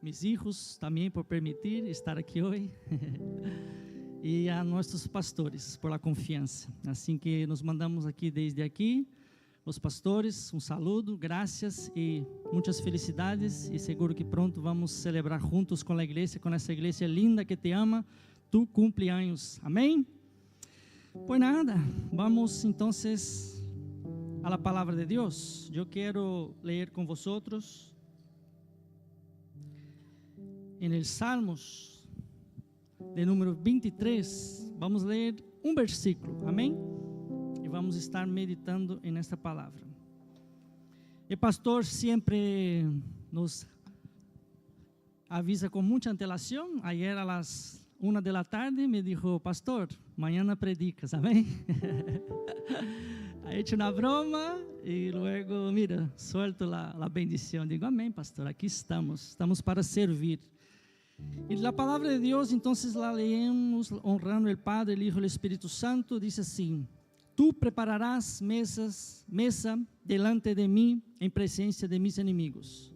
mis hijos también por permitir estar aquí hoy y a nuestros pastores por la confianza. Así que nos mandamos aquí desde aquí, los pastores, un saludo, gracias y muchas felicidades y seguro que pronto vamos a celebrar juntos con la iglesia, con esa iglesia linda que te ama, tu cumpleaños. Amén. Pues nada, vamos entonces a la palabra de Dios. Yo quiero leer con vosotros en el Salmos de número 23, vamos a leer un versículo, amén, y vamos a estar meditando en esta palabra. El pastor siempre nos avisa con mucha antelación. Ayer a las 1 de la tarde me dijo: pastor, mañana predicas, amén. Ha hecho una broma y luego, mira, suelto la bendición. Digo: amén, pastor, aquí estamos para servir. Y la palabra de Dios, entonces la leemos honrando el Padre, el Hijo y el Espíritu Santo. Dice así: tú prepararás mesa delante de mí en presencia de mis enemigos.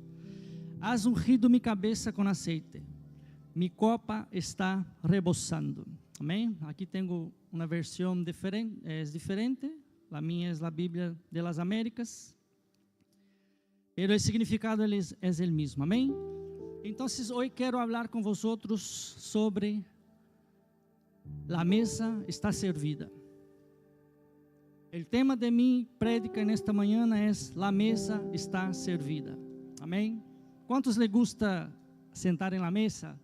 Has ungido mi cabeza con aceite, mi copa está rebosando. Amén. Aquí tengo una versión diferente. La mía es la Biblia de las Américas, pero el significado es el mismo. Amén. Entonces hoy quiero hablar con vosotros sobre la mesa está servida. El tema de mi prédica en esta mañana es: la mesa está servida. Amén. ¿Cuántos les gusta sentar en la mesa?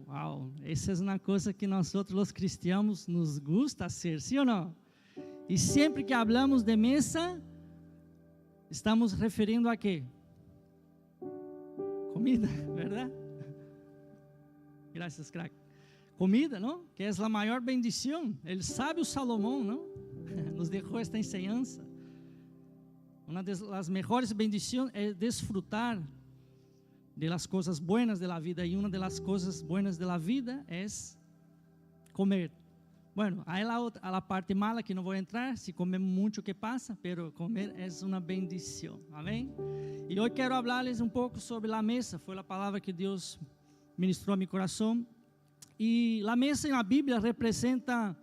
Wow, esa es una cosa que nosotros los cristianos nos gusta hacer, ¿sí o no? Y siempre que hablamos de mesa, estamos refiriendo a qué? Comida, ¿verdad? Gracias, crack. Comida, ¿no? Que es la mayor bendición. El sabio Salomón, ¿no? Nos dejó esta enseñanza. Una de las mejores bendiciones es disfrutar de las cosas buenas de la vida. Y una de las cosas buenas de la vida es comer. Bueno, hay la parte mala que no voy a entrar. Si comemos mucho, ¿qué pasa? Pero comer es una bendición. Amén. Y hoy quiero hablarles un poco sobre la mesa. Fue la palabra que Dios ministró a mi corazón. Y la mesa en la Biblia representa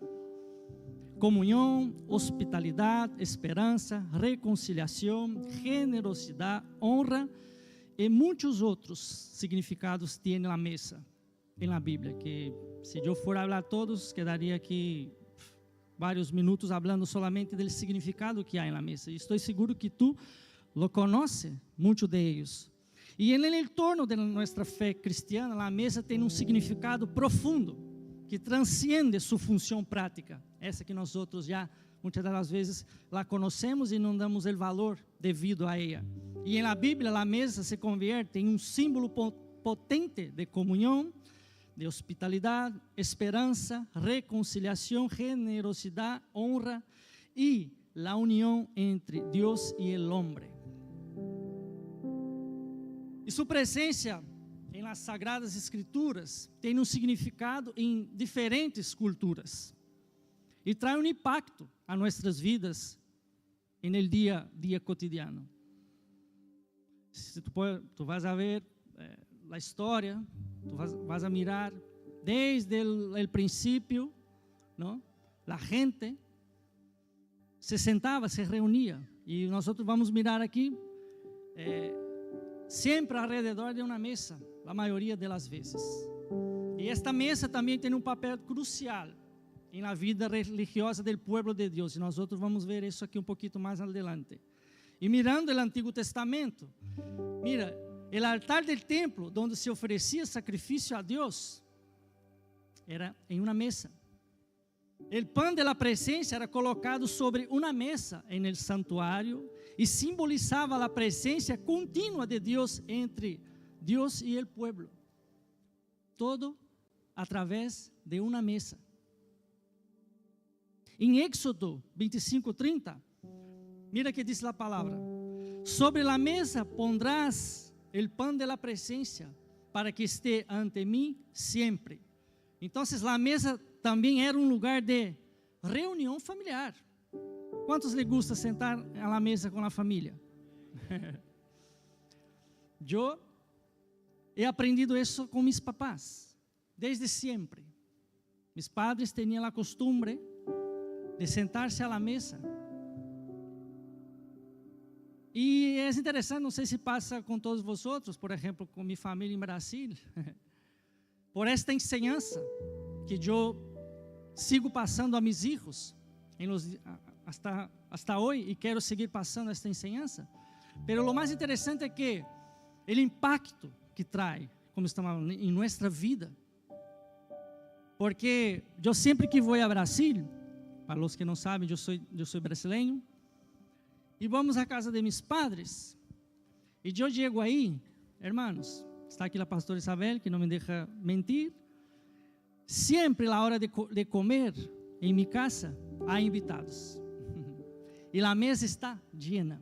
comunión, hospitalidad, esperanza, reconciliación, generosidad, honra y muchos otros significados tiene la mesa en la Biblia, que si yo fuera a hablar todos, quedaría aquí varios minutos hablando solamente del significado que hay en la mesa. Y estoy seguro que tú lo conoces, muchos de ellos. Y en el entorno de nuestra fe cristiana, la mesa tiene un significado profundo, que transciende su función práctica, esa que nosotros ya muchas de las veces la conocemos y no damos el valor debido a ella. Y en la Biblia la mesa se convierte en un símbolo potente de comunión, de hospitalidad, esperanza, reconciliación, generosidad, honra y la unión entre Dios y el hombre. Y su presencia en las Sagradas Escrituras tem um significado em diferentes culturas e traz um impacto a nossas vidas en el día a día cotidiano. Si tu vas a ver a história, tu vas a mirar desde el principio, ¿no? La gente se sentava, se reunia e nós vamos mirar aqui sempre alrededor de uma mesa, a maioria das vezes. E esta mesa também tem um papel crucial na vida religiosa do povo de Deus. E nós vamos ver isso aqui um pouquinho mais adelante. E mirando o Antigo Testamento, mira, o altar do templo, onde se oferecia sacrifício a Deus, era em uma mesa. O pão da presença era colocado sobre uma mesa no santuário e simbolizava a presença contínua de Deus entre Deus e o povo. Todo através de uma mesa. Em Éxodo 25:30, mira que diz a palavra: sobre a mesa pondrás o pão da presença, para que esté ante mim sempre. Então, a mesa também era um lugar de reunião familiar. Quantos lhe gusta sentar à la mesa com a família? he aprendido isso com mis papás, desde sempre. Mis padres tinham a costumbre de sentar-se à mesa. E é interessante, não sei se passa com todos vocês, por exemplo, com minha família em Brasil, por esta enseñança que eu sigo passando a mis hijos hasta hoje, e quero seguir passando esta enseñança. Pero lo mais interessante é que o impacto que traz, como estamos falando, em nossa vida. Porque eu sempre que vou a Brasil, para os que não sabem, eu sou brasileiro, e vamos à casa de meus padres, e eu chego aí, hermanos, está aqui a pastora Isabel, que não me deixa mentir, sempre na hora de comer, em minha casa, há invitados, e a mesa está llena,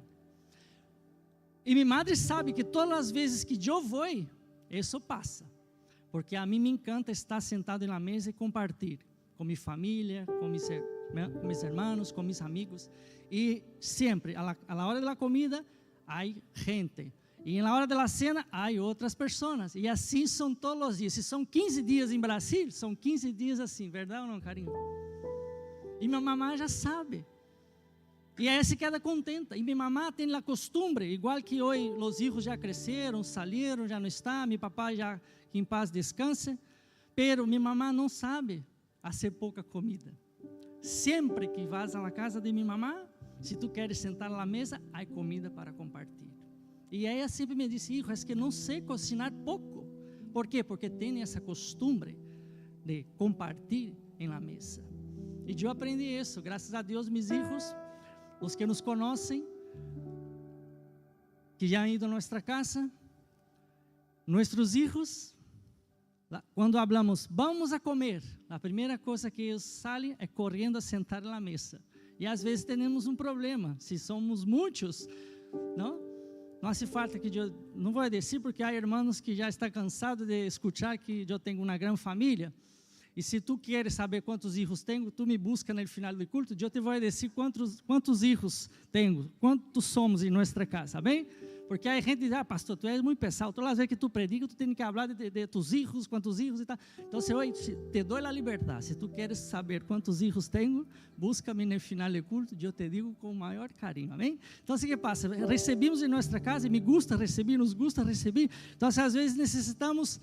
e minha madre sabe que todas as vezes que eu vou, isso passa, porque a mim me encanta estar sentado na mesa e compartilhar com minha família, com mis hermanos, com mis amigos, e sempre, a la hora da comida, há gente, e na hora da cena, há outras pessoas, e assim são todos os dias. Se são 15 dias em Brasil, são 15 dias assim, verdade ou não, carinho? E minha mamãe já sabe, e ela se queda contenta, e minha mamãe tem a costumbre, igual que hoje os filhos já cresceram, saíram, já não está, meu papai já, que em paz descanse, pero minha mamãe não sabe fazer pouca comida. Sempre que vas à casa de minha mamãe, se tu queres sentar na mesa, há comida para compartilhar. E ela sempre me disse, hijo, é que não sei cocinar pouco. Por quê? Porque tem essa costumbre de compartilhar em la mesa. E eu aprendi isso, graças a Deus, meus filhos, os que nos conhecem, que já han ido a nossa casa, nossos filhos, quando falamos, vamos a comer, a primeira coisa que eles saem é correndo a sentar na mesa. E às vezes temos um problema, se somos muitos, não hace falta que eu, não vou dizer porque há irmãos que já estão cansados de escutar que eu tenho uma grande família, e se tu queres saber quantos filhos tenho, tu me busca no final do culto, eu te vou dizer quantos filhos tenho, quantos somos em nossa casa, bem? Porque aí a gente diz, pastor, tu és muito pesado, todas as vezes que tu predica, tu tens que falar de tus filhos, quantos filhos e tal. Então, hoje te dou a liberdade, se tu queres saber quantos filhos tenho, busca-me no final do culto, eu te digo com o maior carinho, amém? Então, o que passa? Recebemos em nossa casa, e me gusta receber, nos gusta receber, então, às vezes necessitamos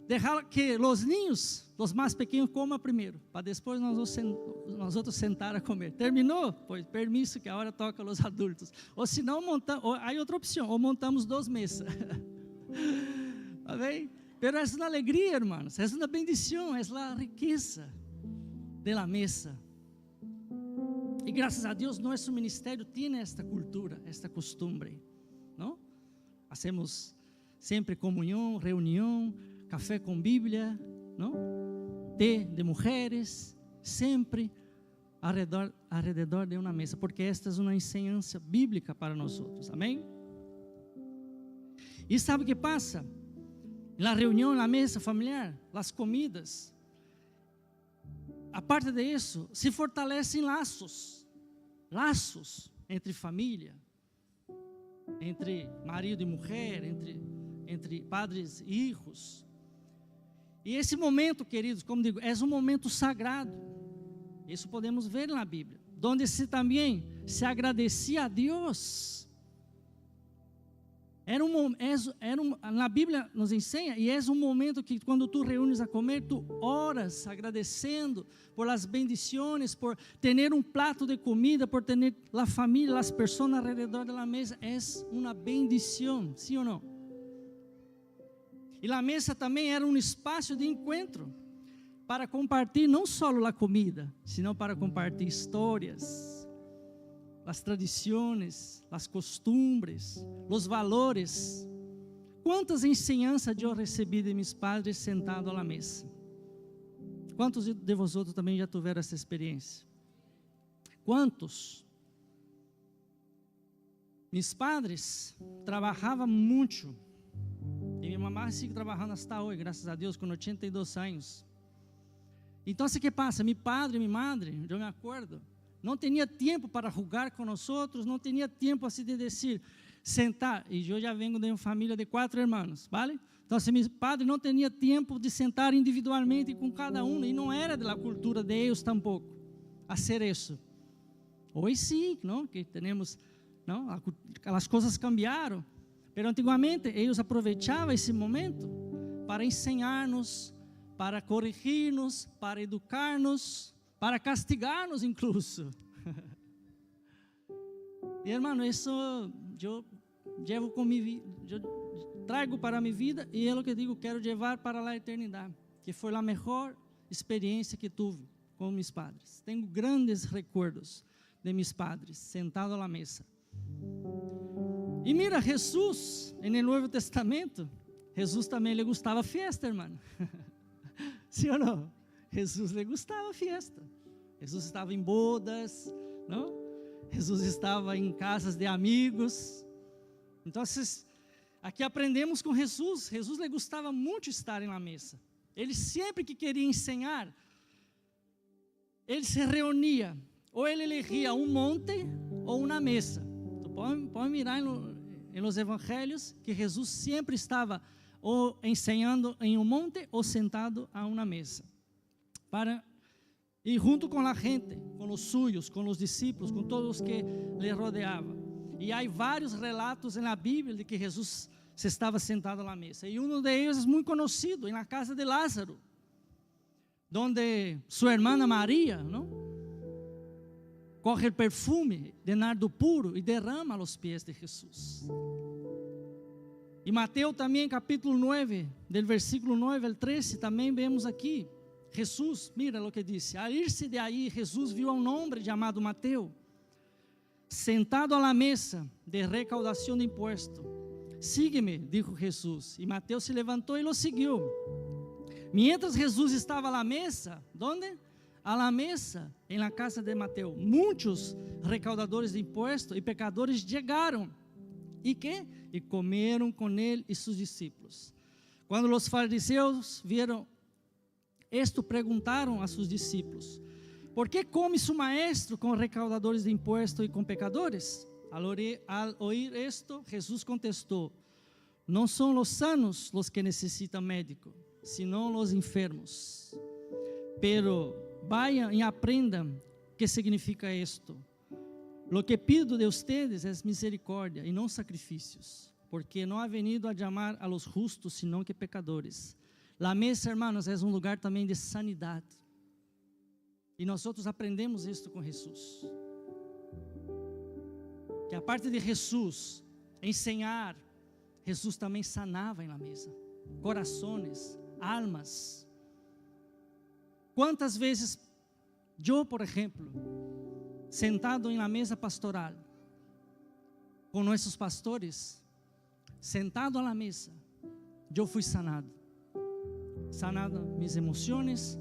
deixar que os ninhos, os mais pequenos, comam primeiro, para depois nós outros sentar a comer. Terminou? Pois, permisso que agora toca os adultos. Ou se não, há outra opção, ou montamos 2 mesas. Tá bem? Pero é uma alegria, hermanos, é uma bendição, é a riqueza da mesa. E graças a Deus, nosso ministério tem esta cultura, esta costumbre, não? Hacemos sempre comunhão, reunião, café com Bíblia, não? Té de mulheres, sempre alrededor de uma mesa, porque esta é uma enseñança bíblica para nós outros, amém? E sabe o que passa? Na reunião, na mesa familiar, as comidas, aparte disso, se fortalecem laços entre família, entre marido e mulher, entre padres e filhos. E esse momento, queridos, como digo, é um momento sagrado. Isso podemos ver na Bíblia, onde se também se agradecia a Deus. Na Bíblia nos ensina, e é um momento que quando tu reúnes a comer, tu oras agradecendo por as bendições, por ter um prato de comida, por ter a família, as pessoas ao redor da mesa. É uma bendição, sim ou não? E a mesa também era um espaço de encontro para compartilhar não só a comida, sino para compartilhar histórias, as tradições, as costumbres, os valores. Quantas enseñanças eu recebi de meus padres sentado à mesa? Quantos de vocês também já tiveram essa experiência? Quantos? Meus padres trabalhavam muito. E minha mamãe sigue trabalhando até hoje, graças a Deus, com 82 anos. Então, o que passa? Meu padre e minha madre, eu me acordo, não tinha tempo para jogar com nós outros, não tinha tempo assim de dizer, sentar, e eu já venho de uma família de 4 irmãos, vale? Então, meu padre não tinha tempo de sentar individualmente com cada um, e não era da cultura de eles tampouco, fazer isso. Hoje sim, não? Que temos, não? As coisas cambiaram, mas antigamente eles aproveitavam esse momento para ensinar-nos, para corrigir-nos, para educar-nos, para castigar-nos incluso. E, irmão, isso eu levo comigo, eu trago para a minha vida, e é o que digo, quero levar para a eternidade, que foi a melhor experiência que tive com meus padres. Tenho grandes recuerdos de meus padres, sentados à mesa. E mira, Jesus, no Novo Testamento, Jesus também lhe gostava festa, irmão. Sim ou não? Jesus lhe gostava festa. Jesus estava em bodas, não? Jesus estava em casas de amigos. Então, aqui aprendemos com Jesus. Jesus lhe gostava muito estar na mesa. Ele sempre que queria ensinar, ele se reunia. Ou ele elegia um monte ou uma mesa. Então, pode mirar nos evangelhos que Jesus sempre estava ou ensinando em um monte ou sentado a uma mesa. E junto com a gente, com os suyos, com os discípulos, com todos os que lhe rodeavam. E há vários relatos na Bíblia de que Jesus se estava sentado à mesa. E um deles é muito conhecido, na casa de Lázaro, onde sua irmã Maria, não? Corre o perfume de nardo puro e derrama aos pés de Jesus. E Mateus também, capítulo 9, del versículo 9 ao 13, também vemos aqui, Jesus, mira o que disse, al irse de aí, Jesus viu a um homem chamado Mateus, sentado à mesa de recaudação de imposto. Sígue-me, dijo Jesus, e Mateus se levantou e o seguiu. Mientras Jesus estava à mesa, ¿dónde? A mesa, em la casa de Mateus, muitos recaudadores de imposto e pecadores chegaram, e comeram com ele e seus discípulos. Quando os fariseus viram esto, perguntaram a seus discípulos: ¿por que come su maestro com recaudadores de impuestos e com pecadores? Al oír esto, Jesús contestou: não são os sanos os que necessitam médico, sino os enfermos. Pero vayan y aprendan qué significa esto. Lo que pido de ustedes es misericordia y no sacrificios, porque no ha venido a llamar a los justos, sino que pecadores. La mesa, hermanos, es un lugar também de sanidade. E nós outros aprendemos isto com Jesus. Que a parte de Jesus ensinar, Jesus também sanava na mesa. Corações, almas. Quantas vezes eu, por exemplo, sentado na mesa pastoral, com nossos pastores, sentado à mesa, eu fui sanado. Sanado minhas emoções,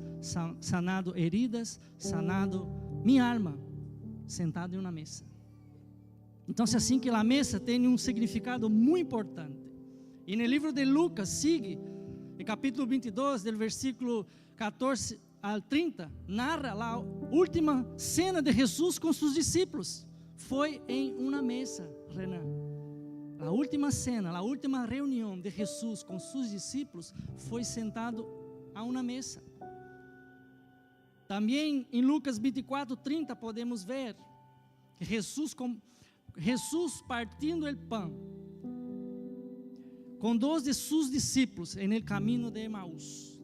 sanado heridas, sanado minha alma, sentado em uma mesa. Então, é assim que a mesa tem um significado muito importante. E no livro de Lucas, sigue, no capítulo 22, do versículo 14 ao 30, narra a última cena de Jesus com seus discípulos. Foi em uma mesa, Renan. A última cena, a última reunião de Jesus com seus discípulos foi sentado a uma mesa. Também em Lucas 24, 30 podemos ver que Jesus partindo o pão com 2 de seus discípulos em el caminho de Emaús.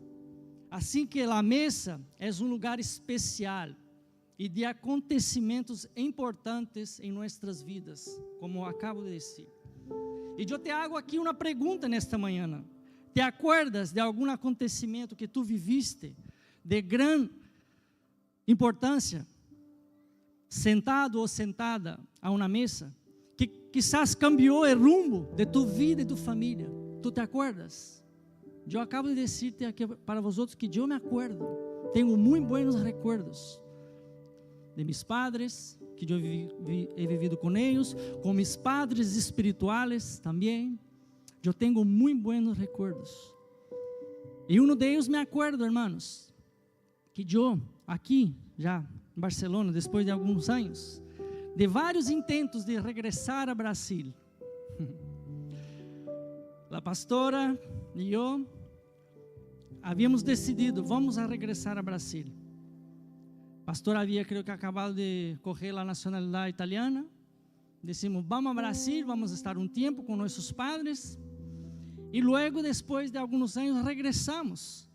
Assim que a mesa é um lugar especial e de acontecimentos importantes em nossas vidas, como acabo de dizer. E eu te hago aqui uma pergunta nesta manhã. Te acuerdas de algum acontecimento que tu viviste de grande importância, sentado ou sentada a uma mesa, que quizás cambiou o rumo de tu vida e tu família? Tu te acuerdas? Eu acabo de dizer-te aqui para vosotros que eu me acuerdo. Tenho muito buenos recuerdos de meus padres, que eu he vivido com eles, com meus padres espirituais também. Eu tenho muito buenos recuerdos. E um deles me acuerdo, hermanos, que eu aqui, já em Barcelona, depois de alguns anos, de vários intentos de regressar a Brasil, a pastora e eu havíamos decidido, vamos a regressar a Brasil. O pastor havia, creio que, acabado de correr a nacionalidade italiana. Decimos, vamos a Brasil, vamos estar um tempo com nossos padres. E logo, depois de alguns anos, regressamos.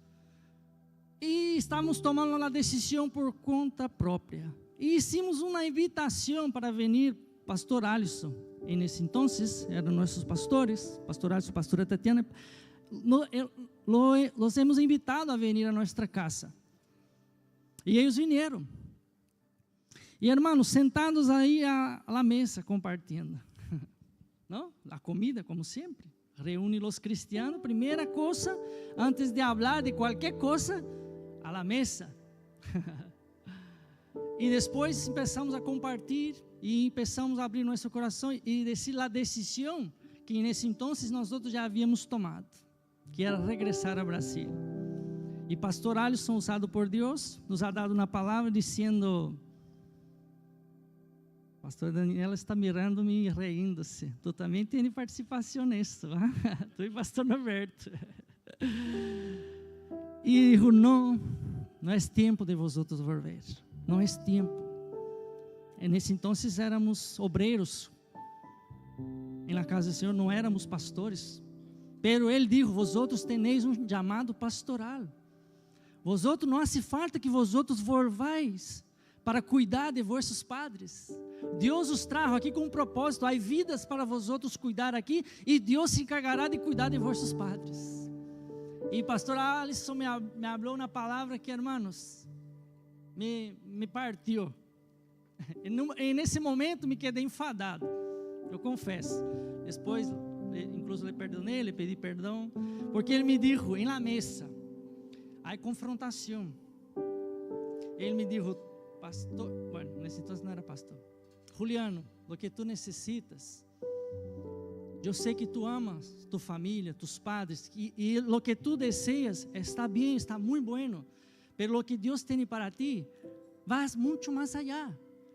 E estávamos tomando a decisão por conta própria. E hicimos uma invitação para vir, pastor Alisson. E nesse entonces, eram nossos pastores, pastor Alisson, pastora Tatiana. Los hemos invitado a vir a nossa casa. E eles vieram. E hermanos, sentados aí à mesa, compartilhando. Não? A comida, como sempre. Reúne os cristianos, primeira coisa, antes de falar de qualquer coisa, a la mesa. E depois começamos a compartilhar e começamos a abrir nosso coração e dizer a decisão que nesse entonces nós outros já havíamos tomado, que era regressar a Brasil. E pastor Alisson, usado por Deus, nos ha dado uma palavra dizendo: pastor Daniela está mirando-me e rindo-se. Tu também tens participação nisso, tá? Tu e pastor Norberto. E dijo, não é tempo de vosotros volver. Não é tempo. E nesse entonces éramos obreiros. Na casa do Senhor não éramos pastores. Pero ele dijo, vosotros tenéis um chamado pastoral. Vosotros não hace falta que vosotros volváis para cuidar de vossos padres. Deus os trajo aqui com um propósito. Há vidas para vosotros cuidar aqui e Deus se encargará de cuidar de vossos padres. E pastor Alisson me falou uma palavra que, hermanos, me partiu. E nesse momento me quedei enfadado, eu confesso. Depois, incluso lhe perdonei, lhe pedi perdão, porque ele me disse, em la mesa, há confrontação. Ele me disse, pastor, bueno, nesse entonces não era pastor, Juliano, o que tu necessitas, eu sei que tu amas tu família, tus padres, e o que tu deseas está bem, está muito bueno, pero o que Deus tem para ti, vas muito mais allá.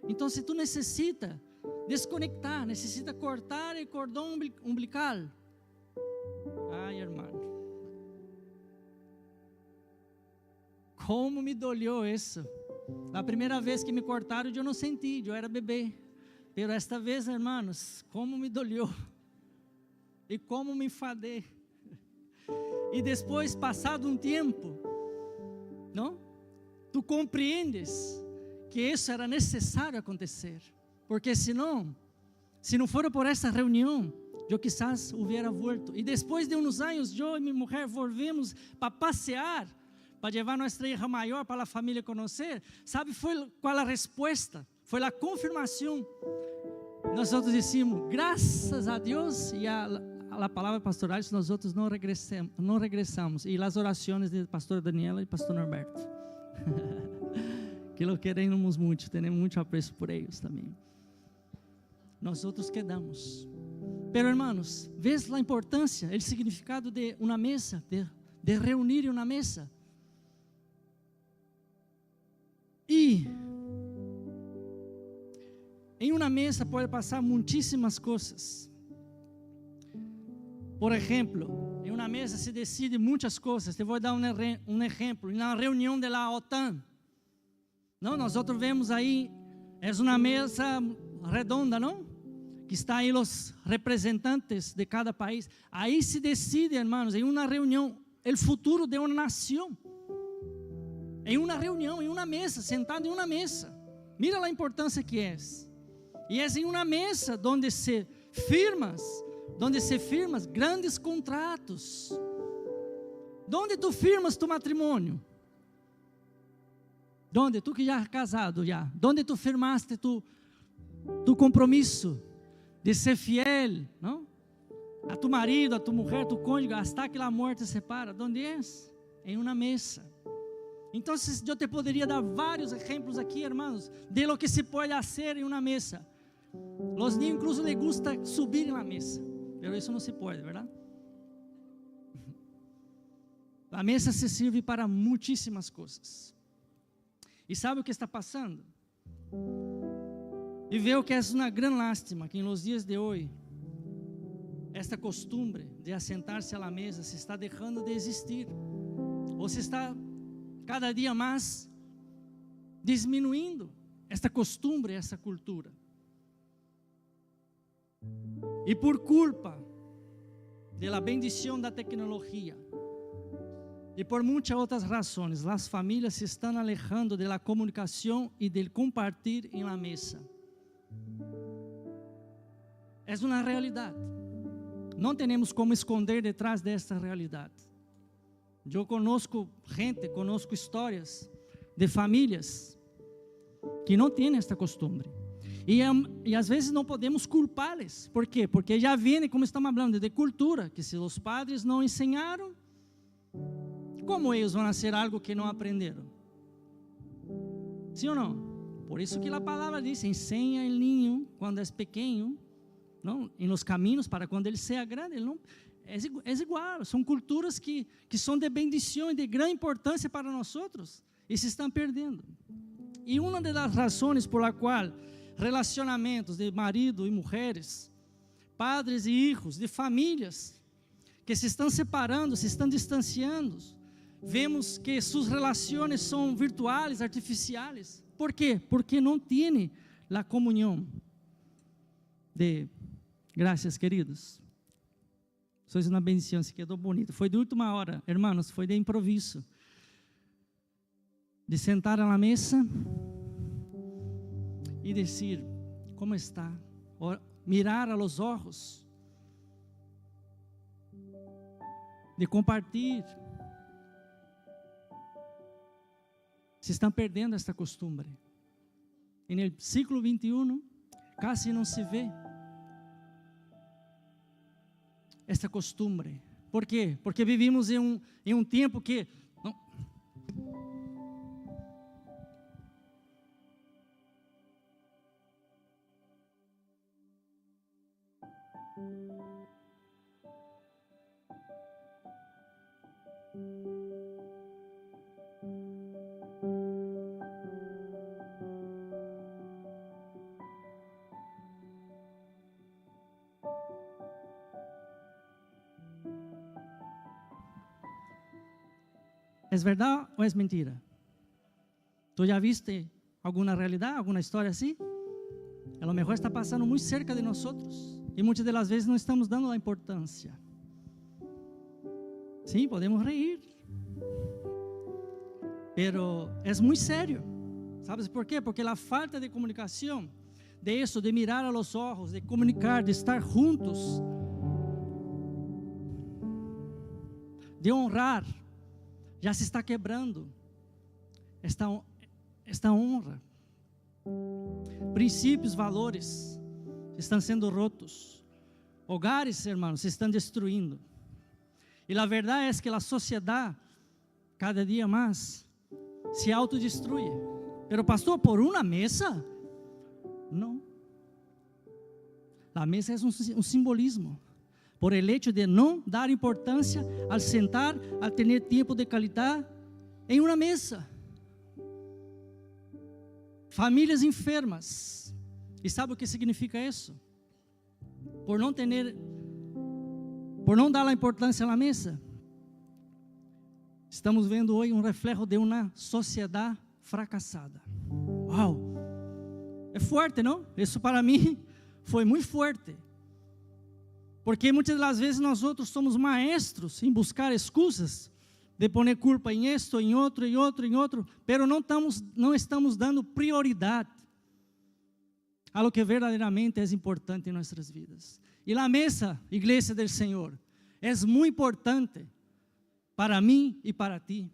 Então, se tu necessita desconectar, necessita cortar o cordão umbilical, ai, irmão, como me doliou isso. A primeira vez que me cortaram, eu não senti, eu era bebê. Pero esta vez, hermanos, como me doliou. E como me enfadei. E depois, passado um tempo, não? Tu compreendes que isso era necessário acontecer. Porque se não for por essa reunião, eu quizás hubiera vuelto. E depois de uns anos, eu e minha mulher volvemos para passear, para levar nossa hija maior para a família conhecer. Sabe qual a resposta? Foi a confirmação. Nós outros dissemos, graças a Deus, e a palavra pastoral, nós outros não regressamos. E as orações de pastor Daniela e pastor Norberto. Que lo queremos muito, temos muito apreço por eles também. Nós outros quedamos. Pero, hermanos, vês a importância, o significado de uma mesa, de reunir uma mesa. E em uma mesa pode passar muitíssimas coisas. Por exemplo, em uma mesa se decide muitas coisas. Te vou dar um exemplo. Na reunião da OTAN, não, nós outros vemos aí, é uma mesa redonda, não? Que está aí os representantes de cada país. Aí se decide, hermanos, em uma reunião, o futuro de uma nação. Em uma reunião, em uma mesa, sentado em uma mesa. Mira a importância que é. E é em uma mesa onde se firmas grandes contratos. Onde tu firmas tu matrimônio? Onde? Tu que já é casado já. Onde tu firmaste tu compromisso de ser fiel, não? A tu marido, a tu mulher, tu cônjuge, hasta que a morte separa. Onde é? Em uma mesa. Então, eu te poderia dar vários exemplos aqui, hermanos, de lo que se pode fazer em uma mesa. Los niños incluso les gusta subir na mesa, pero isso não se pode, verdade? A mesa se serve para muitíssimas coisas. E sabe o que está passando? E veo que é uma grande lástima que nos dias de hoje esta costumbre de assentar-se à mesa se está deixando de existir, ou se está cada dia mais diminuindo esta costumbre, essa cultura. E por culpa da bendição da tecnologia e por muitas outras razões, as famílias se estão alejando da comunicação e do compartilhar em la mesa. É uma realidade. Não temos como esconder detrás desta realidade. Eu conosco gente, conosco histórias de famílias que não têm esta costumbre. E às vezes não podemos culpá-los. Por quê? Porque já vem, como estamos falando, de cultura, que se os padres não ensinaram, como eles vão fazer algo que não aprenderam? Sim ou não? Por isso que a palavra diz, ensina o niño quando é pequeno, não, em los caminhos para quando ele seja grande. Ele não, é igual, são culturas que são de bendição e de grande importância para nós outros, e se estão perdendo. E uma das razões por la qual relacionamentos de marido e mulheres, padres e filhos, de famílias que se estão separando, se estão distanciando, vemos que suas relações são virtuais, artificiais. ¿Por quê? Porque não tem a comunhão. Graças, queridos. Sois uma bendição, se quedou bonito. Foi de última hora, hermanos, foi de improviso. De sentar à mesa e dizer, como está? Mirar a los ojos. De compartilhar. Se estão perdendo esta costumbre. E no século 21, quase não se vê esta costumbre. Por quê? Porque vivimos em um tempo que... Não, ¿é verdade ou é mentira? Tu já viste alguma realidade, alguma história assim? A lo mejor está passando muito cerca de nós e muitas das vezes não estamos dando a importância. Sim, podemos reír, pero é muito sério. ¿Sabes por quê? Porque a falta de comunicação, de isso, de mirar a los ojos, de comunicar, de estar juntos, de honrar, já se está quebrando esta honra. Princípios, valores estão sendo rotos. Hogares, hermanos, se estão destruindo. E a verdade é que a sociedade, cada dia mais, se autodestrui. Pero pastor, por uma mesa? Não. A mesa é um simbolismo. Por el hecho de não dar importância al sentar, al ter tempo de qualidade em uma mesa. Famílias enfermas. E sabe o que significa isso? Por não dar a importância à mesa. Estamos vendo hoje um reflexo de uma sociedade fracassada. Uau! É forte, não? Isso para mim foi muito forte. Porque muitas das vezes nós outros somos maestros em buscar excusas, de poner culpa em isto, em outro, pero não estamos dando prioridade a lo que verdadeiramente é importante em nossas vidas. E a mesa, igreja do Senhor, é muito importante para mim e para ti.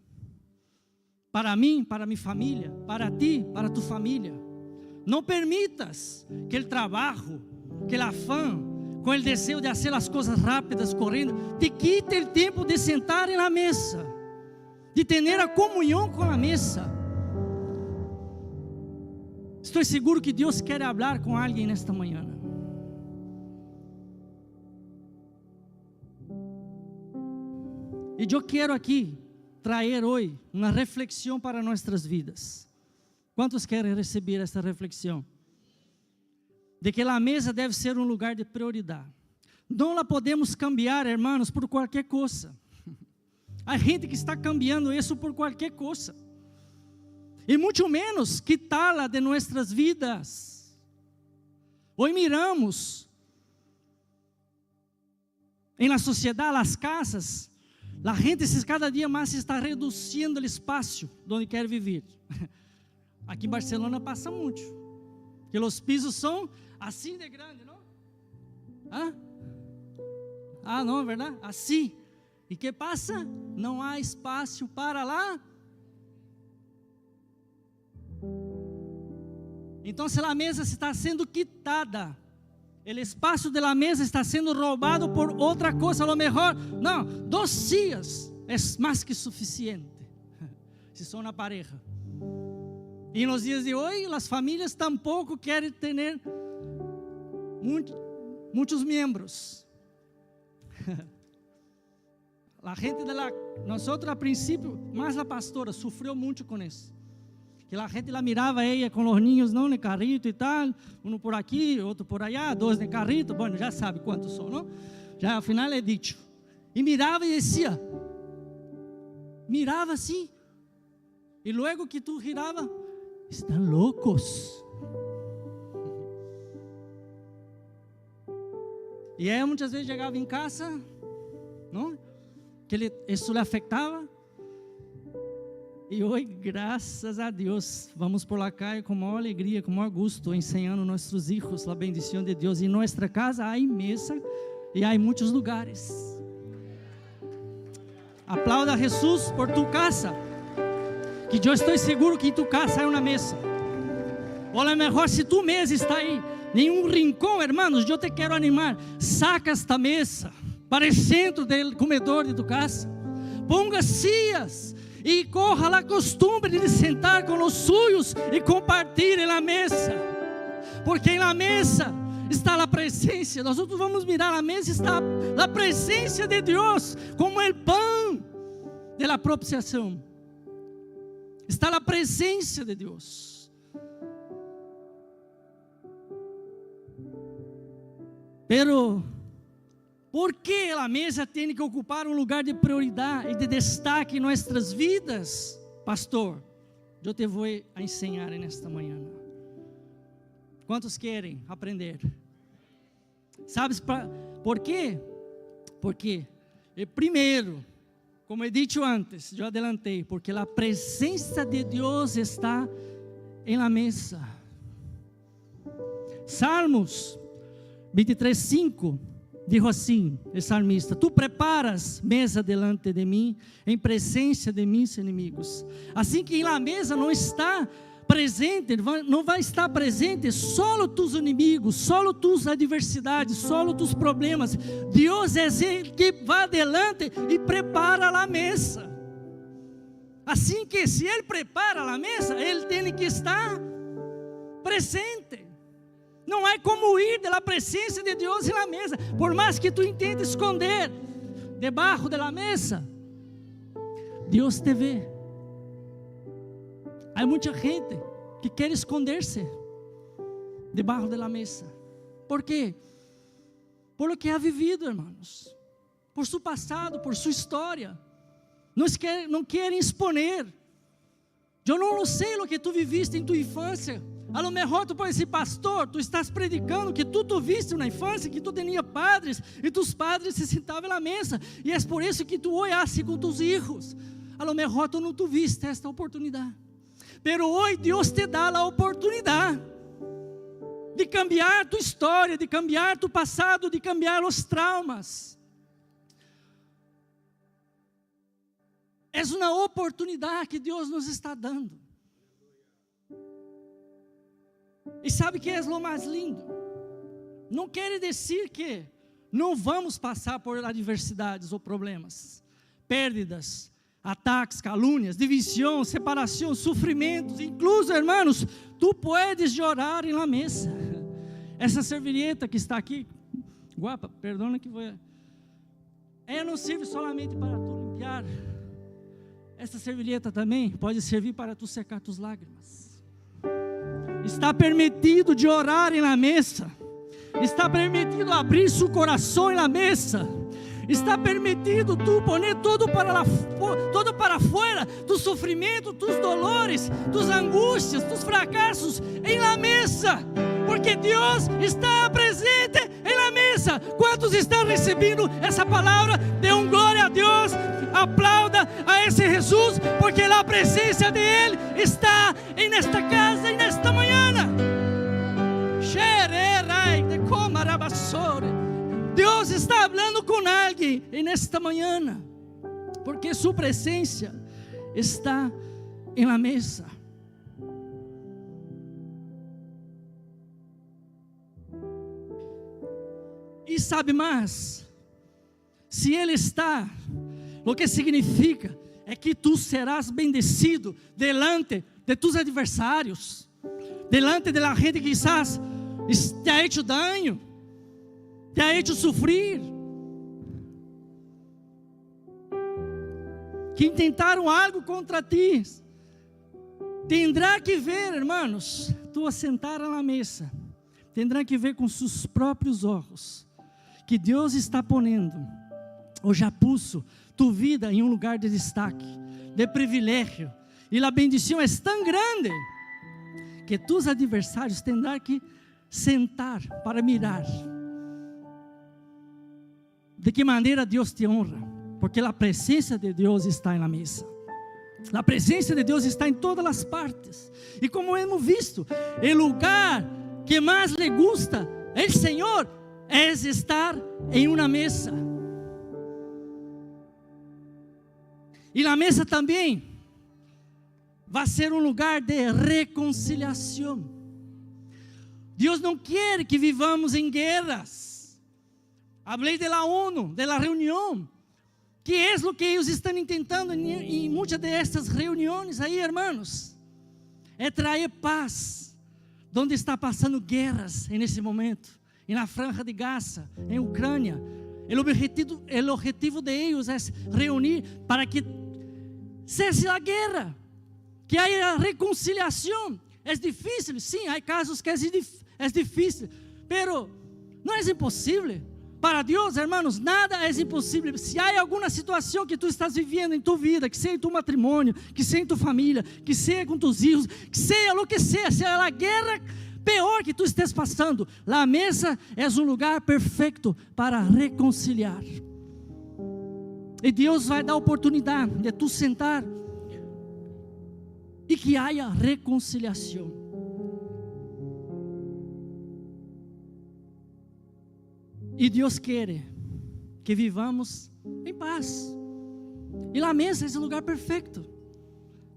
Para mim, para minha família, para ti, para tu família. Não permitas que o trabalho, que o afã, com o desejo de fazer as coisas rápidas, correndo, te quite o tempo de sentar na mesa, de ter a comunhão com a mesa. Estou seguro que Deus quer falar com alguém nesta manhã. E eu quero aqui trazer hoje uma reflexão para nossas vidas. Quantos querem receber essa reflexão? De que a mesa deve ser um lugar de prioridade. não la podemos cambiar, hermanos, por qualquer coisa. Há gente que está cambiando isso por qualquer coisa. E muito menos quitá-la de nossas vidas. Hoje miramos em la sociedade, las casas, la gente cada dia mais está reduzindo o espaço onde quer viver. Aqui em Barcelona passa muito, que os pisos são assim de grande, não? Não, é verdade? Assim. E que passa? Não há espaço para lá. Então, se a mesa está sendo quitada, o espaço da mesa está sendo roubado por outra coisa, a lo mejor, não, 2 dias é mais que suficiente, se são uma pareja. E nos dias de hoje, as famílias tampouco querem ter muitos membros. A gente nós a princípio, mas a pastora sofreu muito com isso. Que a gente lá mirava ela com os ninhos não no carrito e tal, um por aqui, outro por allá, 2 no carrito, bom, já sabe quantos são, não? Já ao final é dito. E mirava e dizia, mirava assim, e logo que tu girava, estão loucos. E aí muitas vezes chegava em casa, não? Que isso lhe afetava. E hoje, graças a Deus, vamos por lá cá com maior alegria, com maior gosto, ensinando nossos filhos a bendição de Deus. Em nossa casa há mesa e há muitos lugares. Aplauda a Jesus por tu casa, que eu estou seguro que em tu casa há uma mesa. Ou a melhor, se tu mesa está aí, em um rincão, hermanos, eu te quero animar, saca esta mesa para o centro do comedor de tu casa, ponga sillas, e corra a costumbre de sentar com os suyos e compartilhe na mesa, porque na mesa está a presença. Nós vamos mirar a mesa, está a presença de Deus, como o pão de la propiciação. Está a presença de Deus. Pero por que a mesa tem que ocupar um lugar de prioridade e de destaque em nossas vidas, pastor? Eu te vou ensinar nesta manhã. Quantos querem aprender? Sabes por quê? Porque, primeiro, como eu disse antes, eu adelantei, porque a presença de Deus está em la mesa. Salmos 23:5 diz assim, o salmista: tu preparas mesa delante de mim, em presença de meus inimigos. Assim que na mesa não está presente, não vai estar presente só tus inimigos, só tus adversidades, só tus problemas. Deus é ele que vai adelante e prepara a mesa. Assim que se Ele prepara a mesa, Ele tem que estar presente. Não há como ir da presença de Deus na mesa. Por mais que tu intente esconder debaixo da mesa, Deus te vê. Há muita gente que quer esconder-se debaixo da mesa. Por quê? Por lo que ha vivido, irmãos. Por seu passado, por sua história. Não querem exponer. Eu não sei o que tu viviste em tua infância. A lo mejor tu pode dizer, pastor, tu estás predicando que tu viste na infância, que tu tinha padres, e tus padres se sentavam na mesa, e é por isso que tu hoje assim com tus filhos. A lo mejor tu não viste esta oportunidade, pero hoje Deus te dá a oportunidade de cambiar tua história, de cambiar tu passado, de cambiar os traumas. É uma oportunidade que Deus nos está dando. E sabe que é o mais lindo? Não quer dizer que não vamos passar por adversidades ou problemas, pérdidas, ataques, calúnias, divisão, separação, sofrimentos. Incluso, irmãos, tu puedes chorar em la mesa. Essa servilleta que está aqui, guapa, perdona que vou. Ela não serve solamente para tu limpiar. Essa servilleta também pode servir para tu secar tus lágrimas. Está permitido de orar na mesa. Está permitido abrir seu coração na mesa. Está permitido tu poner todo para fora, tu sofrimento, tus dolores, tus angústias, tus fracassos em la mesa, porque Deus está presente em la mesa. Quantos estão recebendo essa palavra? Dê um glória a Deus, aplauda a esse Jesus, porque a presença de Ele está em esta casa, e nesta manhã. Deus está falando com alguém nesta manhã, porque sua presença está em la mesa. E sabe mais, se Ele está, o que significa é que tu serás bendecido delante de tus adversários, delante de la gente que quizás te ha hecho daño, te ha hecho sufrir, que intentaram algo contra ti. Tendrá que ver, hermanos, tu assentar na mesa, tendrá que ver com seus próprios olhos, que Deus está ponendo, ou já puso, tu vida em um lugar de destaque, de privilégio, e a bendição é tão grande, que tus adversários tendrão que sentar para mirar, de que maneira Deus te honra, porque a presença de Deus está na mesa. A presença de Deus está em todas as partes. E como hemos visto, o lugar que mais lhe gusta ao Senhor é estar em uma mesa. E na mesa também vai ser um lugar de reconciliação. Deus não quer que vivamos em guerras. Falei da ONU, da reunião, que é o que eles estão tentando em muitas dessas reuniões aí, irmãos, é trazer paz, onde está passando guerras nesse momento, e na Franja de Gaza, em Ucrânia. O objetivo de eles é reunir para que cesse a guerra, que haya reconciliação. É difícil, sim, há casos que é difícil, pero não é impossível. Para Deus, hermanos, nada é impossível. Se há alguma situação que tu estás vivendo em tua vida, que seja em tu matrimônio, que seja em tua família, que seja com tus filhos, que seja o que seja a guerra pior que tu estés passando, a mesa é um lugar perfeito para reconciliar. E Deus vai dar a oportunidade de tu sentar e que haja reconciliação. E Deus quer que vivamos em paz. E a mesa é o lugar perfeito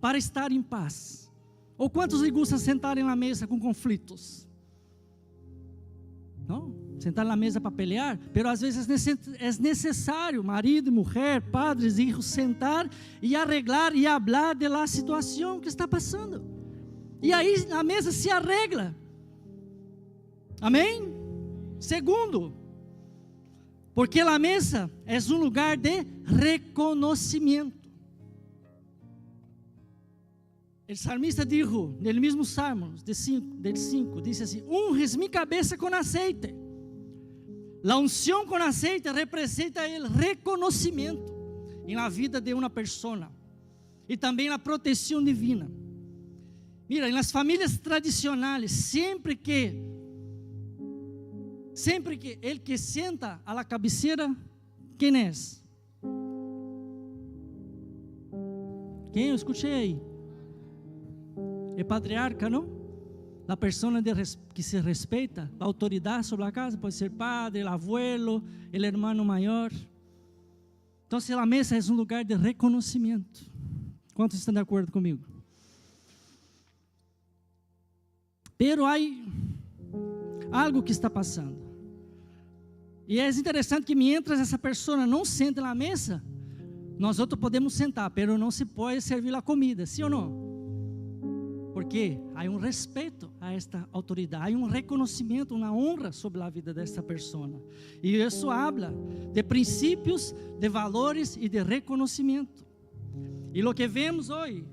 para estar em paz. Ou quantos lhe gusta sentarem na mesa com conflitos? Não? Sentar na mesa para pelear, pero às vezes é necessário, marido e mulher, padres e hijos, sentar e arreglar e falar da situação que está passando. E aí a mesa se arregla. Amém? Segundo, porque a mesa é um lugar de reconhecimento. O salmista disse, no mesmo Salmo, del 5, disse assim: unges mi cabeça com aceite. A unção com aceite representa o reconhecimento na vida de uma pessoa e também a proteção divina. Mira, nas famílias tradicionais, sempre que ele que senta a la cabeceira, quem é? Quem eu escutei aí? É patriarca, não? A pessoa que se respeita, a autoridade sobre a casa, pode ser padre, o abuelo, o irmão maior. Então, a mesa é um lugar de reconhecimento. Quantos estão de acordo comigo? Pero há algo que está passando. E é interessante que mientras essa pessoa não senta na mesa, nós outros podemos sentar, pero não se pode servir a comida, sim ou não? Porque há um respeito a esta autoridade, há um reconhecimento, uma honra sobre a vida desta pessoa. E isso habla de princípios, de valores e de reconhecimento. E o que vemos hoje,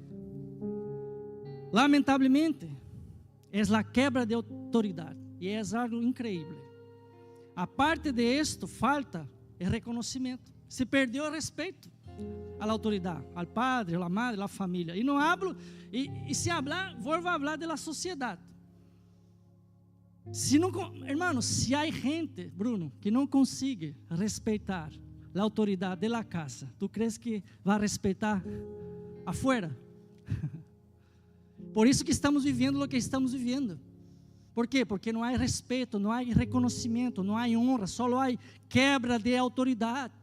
lamentavelmente, é a quebra de autoridade. E é algo incrível. Aparte de esto, falta el reconocimiento. Se perdeu o respeito à autoridade, ao padre, à madre, à família. E não hablo, e se hablar, vou falar da sociedade. Se não, hermanos, se há gente, Bruno, que não consiga respeitar a autoridade da casa, tu crees que vai respeitar afuera? Por isso que estamos vivendo o que estamos vivendo. Por quê? Porque não há respeito, não há reconhecimento, não há honra, só há quebra de autoridade.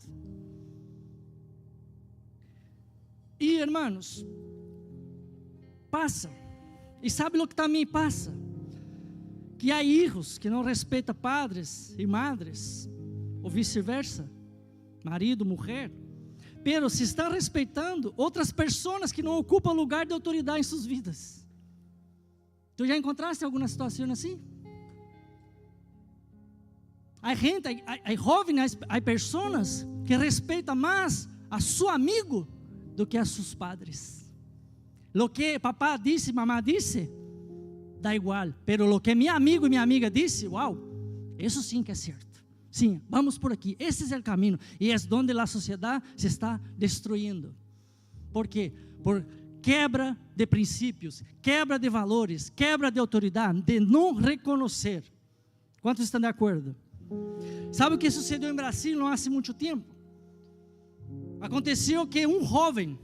E, hermanos, passa. E sabe o que também passa? Que há filhos que não respeitam padres e madres, ou vice-versa, marido, mulher, pero se estão respeitando outras pessoas que não ocupam lugar de autoridade em suas vidas. Tu já encontraste alguma situação assim? Há gente, há jovens, há pessoas que respeitam mais a seu amigo do que a seus padres. Lo que papá disse, mamá disse, dá igual. Pero lo que meu amigo e minha amiga disse, uau, isso sim que é certo. Sim, vamos por aqui. Esse é o caminho. E é onde a sociedade se está destruindo. ¿Por quê? Por quebra de princípios, quebra de valores, quebra de autoridade, de não reconhecer. Quantos estão de acordo? Sabe o que sucedeu em Brasil não há muito tempo? Aconteceu que um jovem,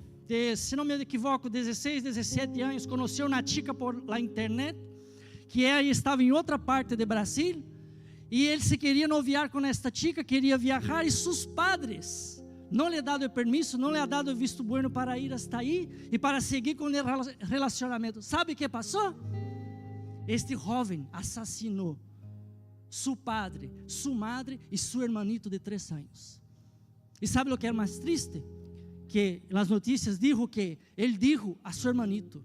se não me equivoco, 16, 17 anos, conheceu uma chica por la internet, que estava em outra parte de Brasil, e ele se queria noviar com esta chica, queria viajar, e seus padres não lhe dado o permisso, não lhe ha dado o visto bueno para ir hasta aí, e para seguir com o relacionamento. Sabe o que passou? Este jovem assassinou seu padre, sua madre e seu hermanito de 3 anos. E sabe o que é mais triste? Que nas notícias dijo que ele dijo a seu hermanito: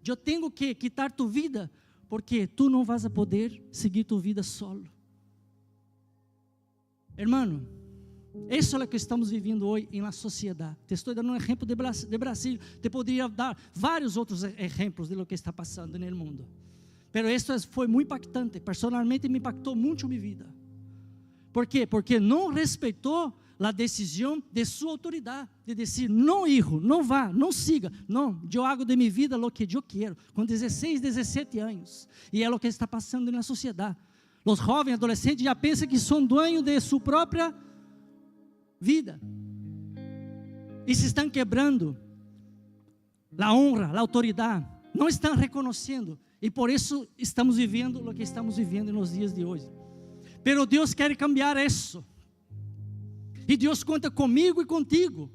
eu tenho que quitar tu vida, porque tu não vas a poder seguir tu vida solo. Hermano, isso é o que estamos vivendo hoje na sociedade. Te estou dando um exemplo de Brasil. Te poderia dar vários outros exemplos de lo que está passando no mundo. Pero isso foi muito impactante. Personalmente me impactou muito minha vida. Por quê? Porque não respeitou a decisão de sua autoridade. De dizer, não hijo, não vá, não siga. Não, eu hago de minha vida o que eu quero. Com 16, 17 anos. E é o que está passando na sociedade. Os jovens, adolescentes já pensam que são dueños de sua própria vida, e se estão quebrando a honra, a autoridade, não estão reconhecendo, e por isso estamos vivendo o que estamos vivendo nos dias de hoje. Pero Deus quer cambiar isso, e Deus conta comigo e contigo,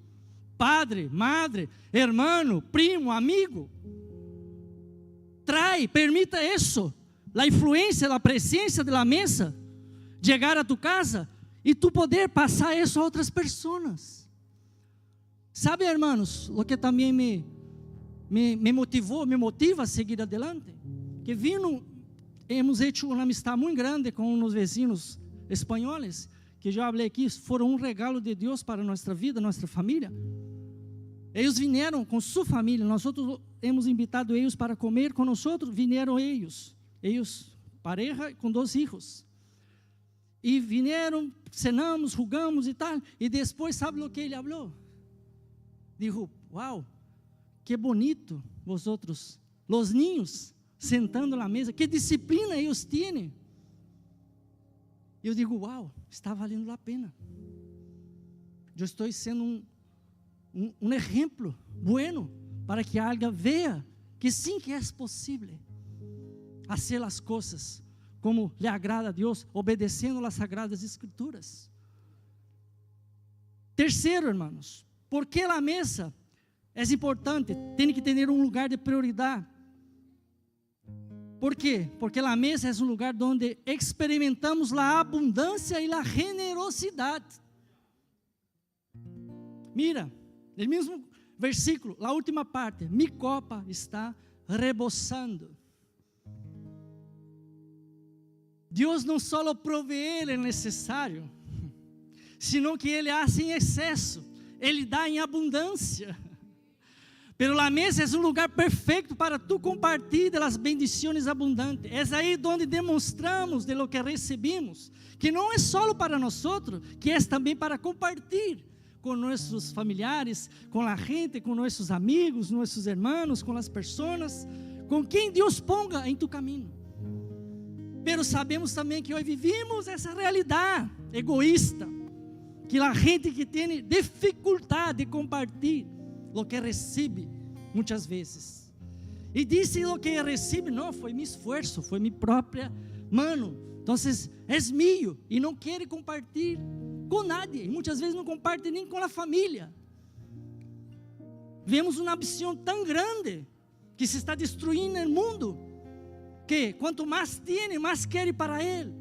padre, madre, hermano, primo, amigo. Permita isso, a influência, a presença da mesa, chegar a tu casa, e tu poder passar isso a outras pessoas. Sabe, hermanos, o que também me motiva a seguir adelante? Que hemos hecho uma amistade muito grande com uns vecinos espanhóis, que já falei aqui, foram um regalo de Deus para nossa vida, nossa família. Eles vieram com sua família, nós outros hemos invitado eles para comer com nós, vieram eles, pareja com 2 filhos. E vieram, cenamos, jugamos e tal. E depois, sabe o que ele falou? Dijo, uau, que bonito vosotros, os ninhos, sentando na mesa, que disciplina eles têm. Eu digo, uau, está valendo a pena. Eu estou sendo um exemplo bueno para que alguém veja que sim, que é possível fazer as coisas como lhe agrada a Deus, obedecendo as Sagradas Escrituras. Terceiro, hermanos, ¿por que a mesa é importante? Tem que ter um lugar de prioridade. ¿Por quê? Porque a mesa é um lugar onde experimentamos a abundância e a generosidade. Mira, no mesmo versículo, a última parte, mi copa está rebosando. Deus não só provê o necessário, senão que Ele hace em excesso, Ele dá em abundância. Pero la mesa es un lugar perfecto para tú compartir de las bendiciones abundantes. Es ahí donde demonstramos de lo que recibimos, que no es solo para nosotros, que es también para compartir con nuestros familiares, con la gente, con nuestros amigos, nuestros hermanos, con las personas, con quien Dios ponga en tu camino. Pero sabemos também que hoje vivimos essa realidade egoísta, que a gente que tem dificuldade de compartilhar o que recebe muitas vezes. E disse o que recebe, não, foi meu esforço, foi minha própria mano. Então, é meu e não quer compartilhar com nadie. E muitas vezes não compartilha nem com a família. Vemos uma ambição tão grande que se está destruindo o mundo, que quanto mais tem, mais quer para ele.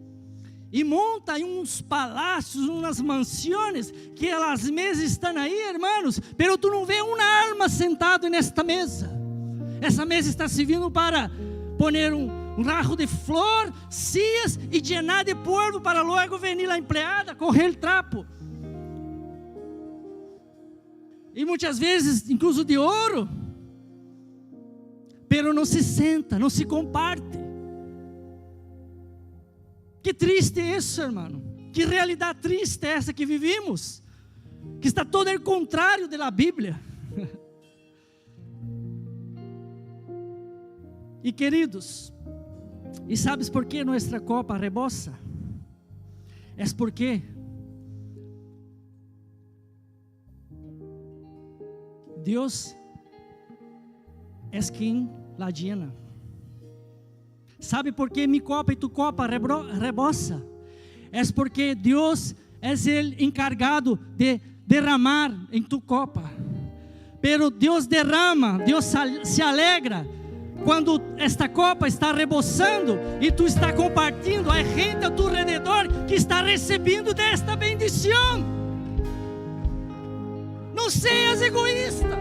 E monta uns palácios, umas mansões, que as mesas estão aí, irmãos, pero tu não vê uma alma sentado nesta mesa. Essa mesa está servindo para poner um rajo de flor, cias e llenar de polvo para logo venir a empleada correr trapo. E muitas vezes, incluso de ouro, pero não se senta, não se comparte. Que triste é isso, irmão. Que realidade triste é essa que vivimos, que está todo ao contrário da Bíblia. E queridos, e sabes por que nossa copa rebosa? É porque Deus é quem la llena. ¿Sabe por qué mi copa y tu copa rebosa? Es porque Dios es el encargado de derramar en tu copa. Pero Dios derrama, Dios se alegra quando esta copa está rebosando e tu está compartilhando. Há gente a tu redor que está recebendo desta bendição. Não seas egoísta.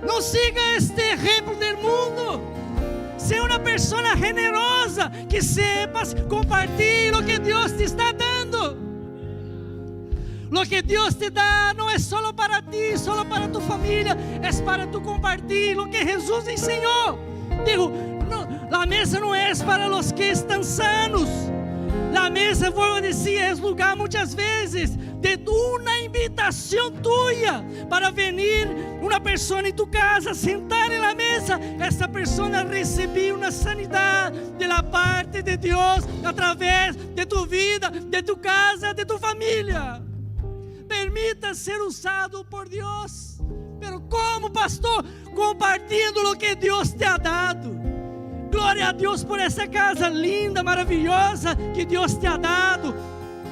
Não siga este exemplo do mundo. Ser uma pessoa generosa, que sepas compartilhar o que Deus te está dando. Lo que Deus te dá não é só para ti, só para tu família, é para tu compartilhar o que Jesus ensinou. Digo, a mesa não é para os que estão sanos. A mesa, vou dizer, é lugar muitas vezes de uma invitação tua para venir uma pessoa em tu casa, sentar na mesa. Essa pessoa recebeu uma sanidade da parte de Deus através de tu vida, de tu casa, de tu família. Permita ser usado por Deus. Pero como, pastor? Compartilhando o que Deus te ha dado. Glória a Deus por essa casa linda, maravilhosa que Deus te ha dado.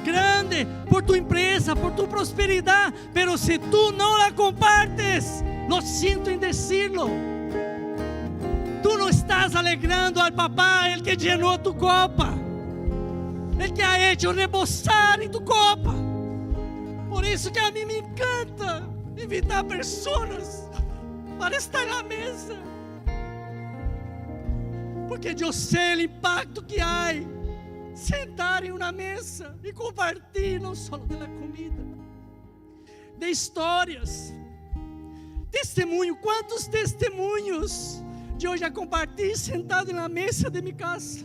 Grande, por tu empresa, por tu prosperidade. Pero se tu não la compartes, lo sinto em decirlo, tu não estás alegrando al papá, el que llenou tu copa, el que ha hecho rebosar em tu copa. Por isso que a mim me encanta invitar pessoas para estar na mesa, porque eu sei o impacto que há sentar em uma mesa e compartilhar não só da comida, de histórias, testemunho. Quantos testemunhos de hoje já compartilhei sentado na mesa de minha casa,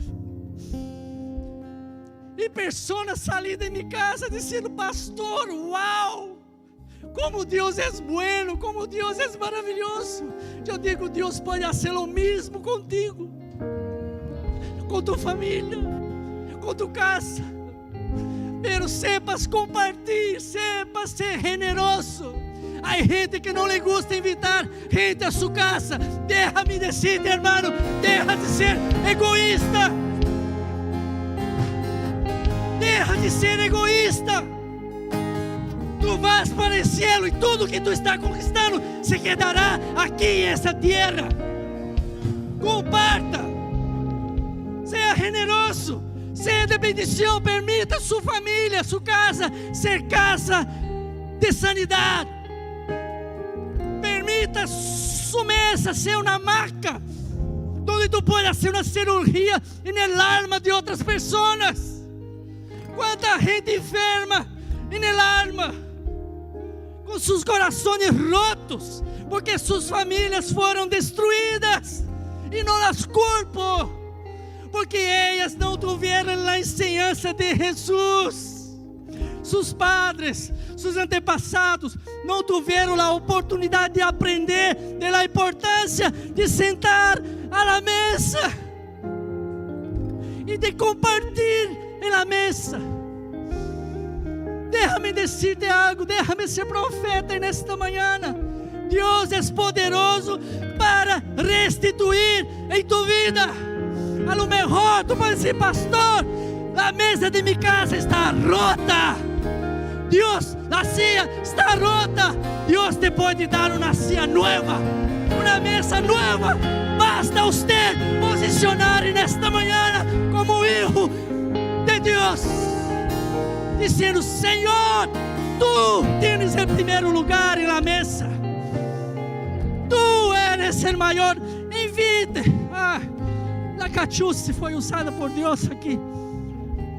e pessoas saíram de minha casa dizendo: pastor, uau, como Deus é bueno, como Deus é maravilhoso. Eu digo, Deus pode fazer o mesmo contigo, com tua família, com tua casa. Pero sepas compartilhar, sepas ser generoso. Há gente que não lhe gusta invitar gente a sua casa. Déjame decirte, hermano, deja de ser egoísta. Deja de ser egoísta. Tu vas para o cielo e tudo que tu está conquistando se quedará aqui nessa terra. Comparta. Seja generoso. Seja de bendição. Permita sua família, sua casa ser casa de sanidade. Permita sua mesa ser uma maca onde tu pode fazer uma cirurgia no alma de outras pessoas. Quanta gente enferma no alma, com seus corações rotos, porque suas famílias foram destruídas, e não as culpo, porque elas não tiveram a ensinança de Jesus. Seus padres, seus antepassados não tiveram a oportunidade de aprender da importância de sentar à mesa e de compartilhar na mesa. Déjame decirte algo, déjame ser profeta nesta manhã. Deus é poderoso para restituir em tu vida. A lo mejor tu puedes decir: pastor, a mesa de minha casa está rota. Deus, a ceia está rota. Deus te pode dar uma ceia nova, uma mesa nova. Basta você posicionar nesta manhã como filho de Deus, dizendo: Senhor, tu tens em primeiro lugar na mesa. Tu eres o maior. Invite. A Catiúcia foi usada por Deus aqui,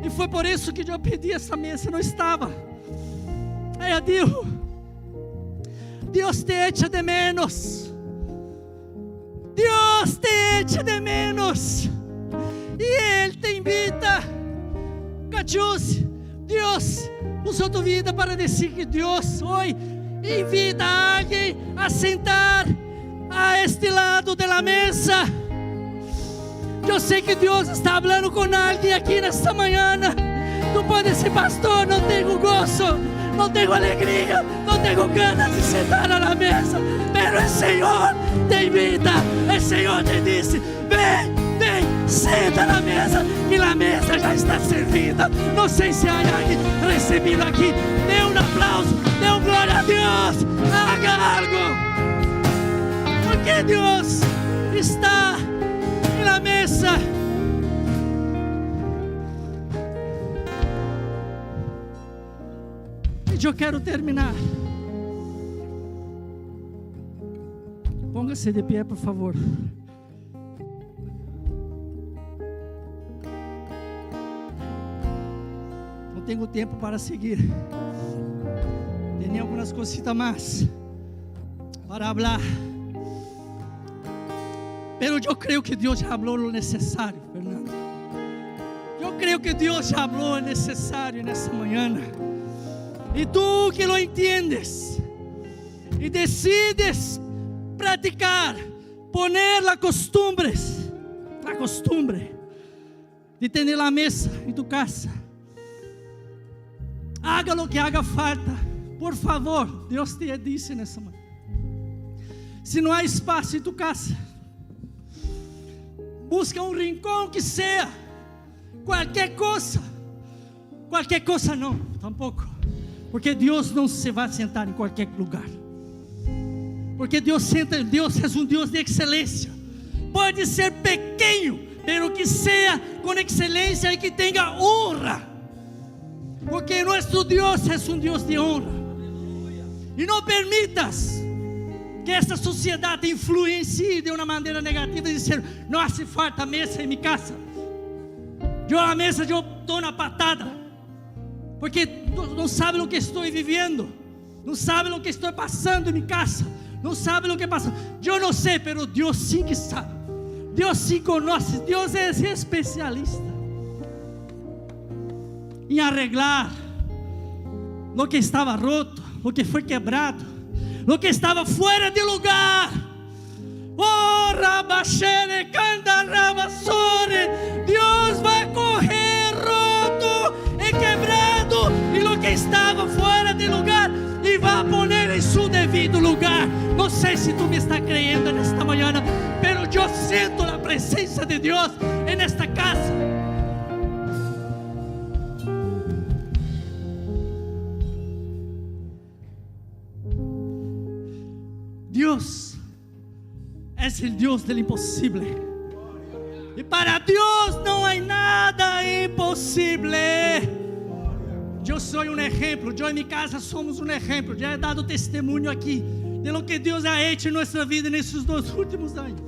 e foi por isso que eu pedi essa mesa, não estava. Ela disse: Deus te echa de menos. Deus te echa de menos, e Ele te invita. Catiúcia, Deus usou tua vida para dizer que Deus hoje invita a alguém a sentar a este lado da mesa. Eu sei que Deus está falando com alguém aqui nesta manhã. Tu pode dizer: pastor, não tenho gozo, não tenho alegria, não tenho ganas de sentar na mesa, mas o Senhor te invita, o Senhor te disse: vem, vem, senta na mesa, que a mesa já está servida. Não sei se há alguém recebido aqui. Dê um aplauso, dê um glória a Deus, haga algo, porque Deus está na mesa. E eu quero terminar. Ponga-se de pé, por favor. Não tenho tempo para seguir. Tenho algumas cositas mais para falar. Pero eu creio que Deus já falou o necessário, Fernando. Eu creio que Deus já falou o necessário nessa manhã. E tu que lo entendes e decides praticar, poner a costumbre de ter a mesa em tu casa, haga lo que haga falta, por favor. Deus te disse nessa manhã: se não há espaço em tu casa, busca um rincão que seja, qualquer coisa não, tampouco, porque Deus não se vai sentar em qualquer lugar, porque Deus é um Deus de excelência. Pode ser pequeno, pero que seja com excelência e que tenha honra, porque nosso Deus é um Deus de honra. E não permitas que essa sociedade influencie de uma maneira negativa, dizendo: não hace falta mesa em minha casa. Eu a mesa eu estou na patada, porque não sabe o que estou vivendo, não sabe o que estou passando em minha casa, não sabe o que passa. Eu não sei, mas Deus sim que sabe. Deus sim conhece. Deus é especialista em arreglar o que estava roto, o que foi quebrado, o que estava fora de lugar. Oh, Rabachere, canta Rabassore. Deus vai correr roto e quebrado, e o que estava fora de lugar, e vai pôr em seu devido lugar. Não sei se tu me está crendo nesta manhã, mas eu sinto a presença de Deus nesta casa. Deus é o Deus do impossível, e para Deus não há nada impossível. Eu sou um exemplo, eu e minha casa somos um exemplo. Já he dado testemunho aqui de lo que Deus ha hecho em nossa vida nesses 2 últimos anos.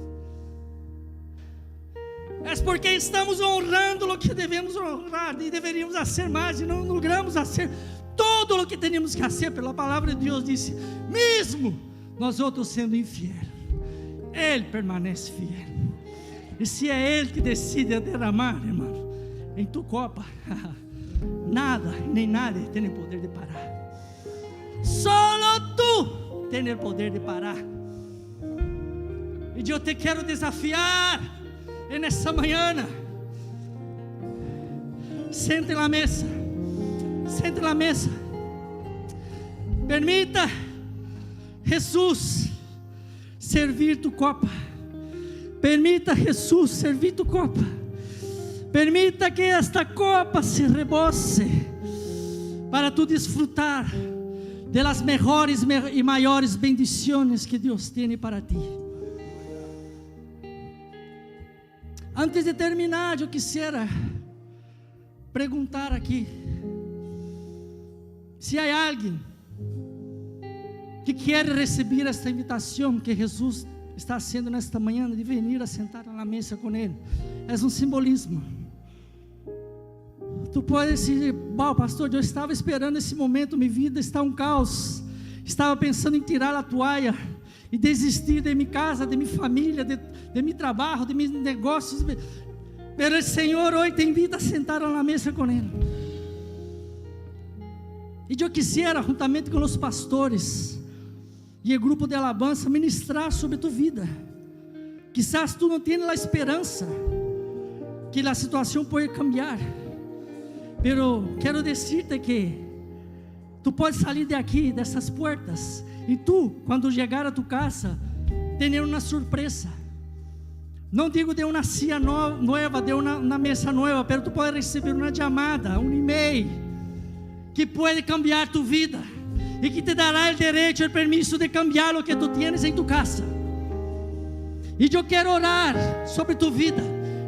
É porque estamos honrando o que devemos honrar, e deveríamos fazer mais, e não logramos fazer. Todo Tudo o que temos que fazer, pela palavra de Deus disse, mesmo nós outros sendo infiel, Ele permanece fiel. E se é Ele que decide derramar, irmão, em tu copa, nada nem nada tem o poder de parar. Só tu tens o poder de parar. E eu te quero desafiar nessa manhã. Sente na mesa. Sente na mesa. Permita Jesus servir tu copa. Permita Jesus servir tu copa. Permita que esta copa se rebose para tu desfrutar de las mejores e maiores bendições que Deus tem para ti. Antes de terminar, eu quisiera perguntar aqui se há alguém que quer receber esta invitação que Jesus está haciendo nesta manhã de venir a sentar na mesa com Ele. É um simbolismo. Tu pode dizer, pastor, eu estava esperando esse momento, minha vida está um caos, estava pensando em tirar a toalha e desistir de minha casa, de minha família, de meu trabalho, de meus negócios, mas o Senhor hoje te invita a sentar na mesa com Ele. E eu quisiera, juntamente com os pastores e o grupo de alabança, ministrar sobre tu vida. Quizás tu não tenhas a esperança que a situação pode cambiar, pero quero dizer-te que tu podes sair de aqui, dessas portas, e tu, quando chegar a tu casa, ter uma surpresa. Não digo de uma ceia nova, de uma mesa nova, pero tu podes receber uma chamada, um e-mail, que pode cambiar tu vida, e que te dará o direito, o permisso de cambiar o que tu tienes em tu casa. E eu quero orar sobre tu vida,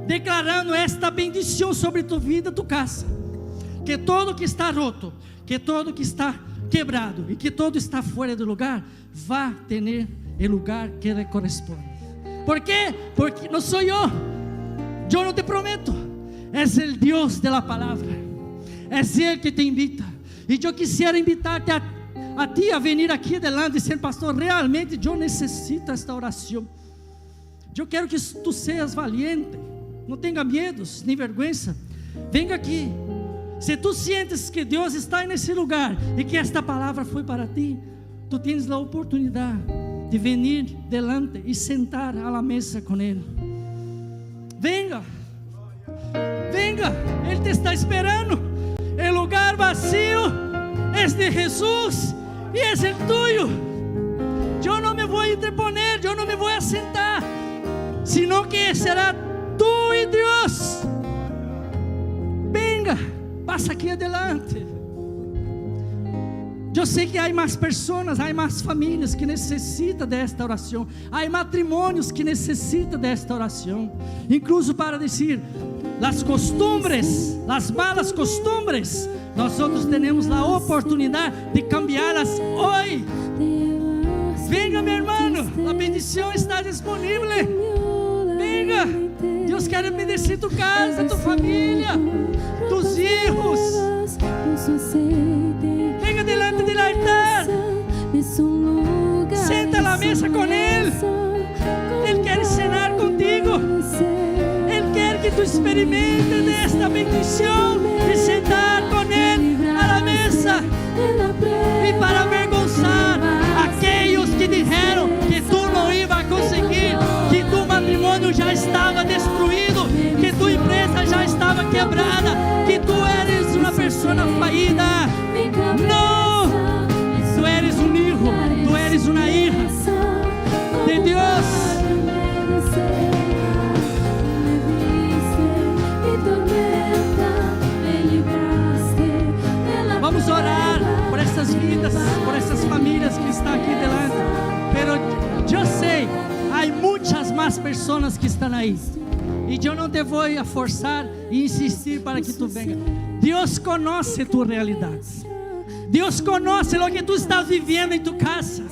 declarando esta bendição sobre tu vida, tu casa. Que todo que está roto, que todo que está quebrado e que todo está fora do lugar, vá ter o lugar que lhe corresponde. ¿Por quê? Porque não sou eu não te prometo, é o Deus da palavra, é Ele que te invita. E eu quisiera invitar-te a ti a vir aqui adelante e dizer, pastor, realmente eu necessito esta oração. Eu quero que tu seas valiente, não tenha medos nem vergonha, venha aqui. Se tu sientes que Deus está nesse lugar e que esta palavra foi para ti, tu tens a oportunidade de vir delante e sentar à mesa com Ele. Venga, venga, Ele te está esperando. O lugar vazio é de Jesus e é o tuyo. Eu não me vou interponer, eu não me vou assentar, sino que será tu e Deus. Venga, passa aqui adelante. Eu sei que há mais pessoas, há mais famílias que necessitam desta oração, há matrimônios que necessitam desta oração, incluso para dizer, as costumbres, as malas costumbres, nós outros temos a oportunidade de cambiá-las hoje. Venga, meu irmão, a bendição está disponível. Venga, Deus quer bendecir tu casa, tu família, tus hijos. Venga delante do altar, senta na mesa com Ele. Ele quer cenar contigo. Ele quer que tu experimentes desta bendição de sentar com Ele à mesa e para avergonçar aqueles que disseram que tu não iba conseguir, que tu matrimônio já estava destruído, que tu empresa já estava quebrada, que tu eres uma pessoa falida. Não, tu eres um hijo, tu eres uma hija de Deus. Vamos orar por essas vidas, por essas famílias que estão aqui delante. Pero eu sei, há muitas mais pessoas que estão aí. E eu não te vou a forçar e insistir para que tu venha. Deus conhece tu realidade. Deus conhece o que tu estás vivendo em tu casa.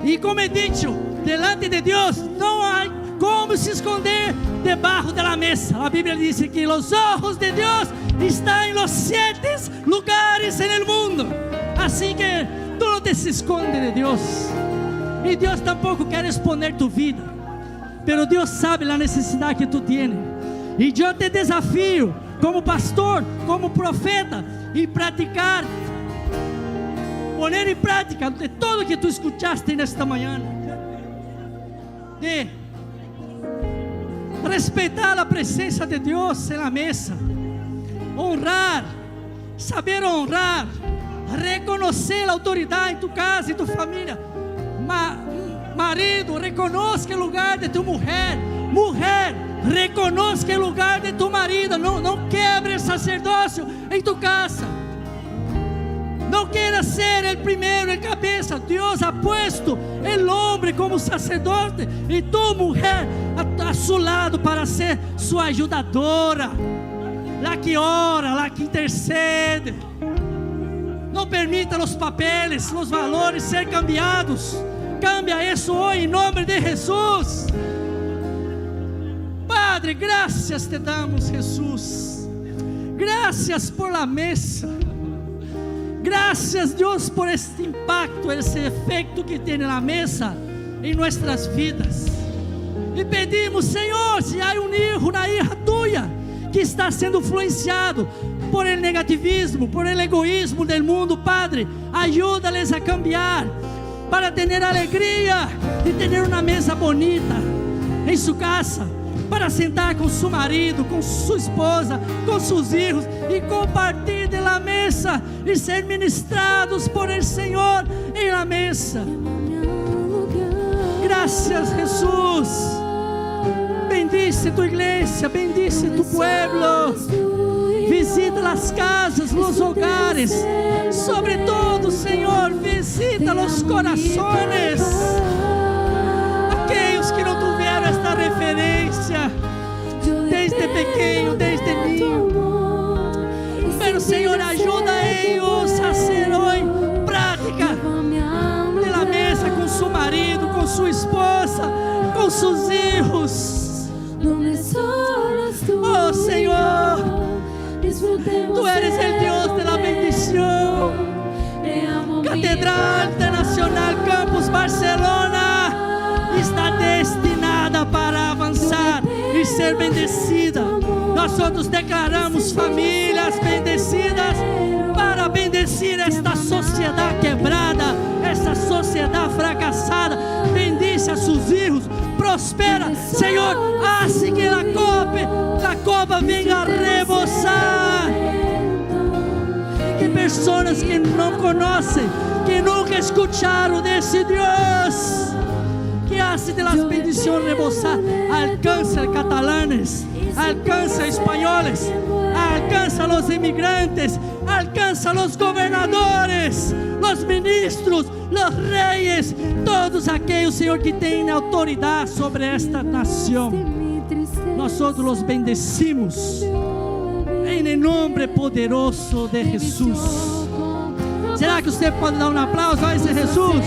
E como he dicho, delante de Deus não há como vamos se esconder debaixo da mesa. A Bíblia diz que os olhos de Deus estão em los 7 lugares en el mundo. Assim que tu não te escondes de Deus. E Deus tampouco quer exponer tu vida. Pero Deus sabe a necessidade que tu tienes. E eu te desafio, como pastor, como profeta, e praticar, poner em prática de tudo que tu escutaste nesta manhã. De respeitar a presença de Deus na mesa, honrar, saber honrar, reconhecer a autoridade em tu casa e tu família. Marido, reconozca o lugar de tu mulher. Mulher, reconozca o lugar de tu marido. Não quebre o sacerdócio em tu casa. Não queira ser o primeiro em cabeça. Deus ha puesto o homem como sacerdote e tu, mulher, a seu lado para ser sua ajudadora, la que ora, la que intercede. Não permita os papeles, os valores ser cambiados. Cambia isso hoje em nome de Jesus. Padre, graças te damos, Jesus. Graças por la mesa. Graças, Deus, por este impacto, esse efeito que tem na mesa em nossas vidas. E pedimos, Senhor, se há filho na hija tuya que está sendo influenciado por el negativismo, por el egoísmo del mundo, Padre, ayúdales a cambiar para ter alegria de ter uma mesa bonita em sua casa, para sentar com seu marido, com sua esposa, com seus filhos e compartilhar da mesa e ser ministrados por el Senhor em la mesa. Graças, Jesus. Bendice tu igreja, bendice tu pueblo. Visita as casas, os hogares. Sobretudo, Senhor, visita os corações. Aqueles que não tiveram esta referência desde pequeno, desde niño. Pero, Senhor, ajuda eles a ser hoje prática de la mesa com seu marido, com sua esposa, com seus filhos. Oh, Senhor, tu eres o Deus da bendição. Catedral Internacional Campus Barcelona está destinada para avançar e ser bendecida. Nós outros declaramos famílias bendecidas para bendecir esta sociedade quebrada, esta sociedade fracassada. Bendice a seus filhos, prospera, Senhor, assim que a copa venha a rebosar. Que pessoas que não conhecem, que nunca escutaram desse Deus, que hace de las bendiciones rebosar, alcança catalanes, alcança espanhóis, alcança los imigrantes, alcança los gobernadores, los ministros, los reyes, todos aqueles, Senhor, que têm autoridade sobre esta nação. Nós outros los bendecimos em nome poderoso de Jesus. Será que você pode dar um aplauso a esse Jesus?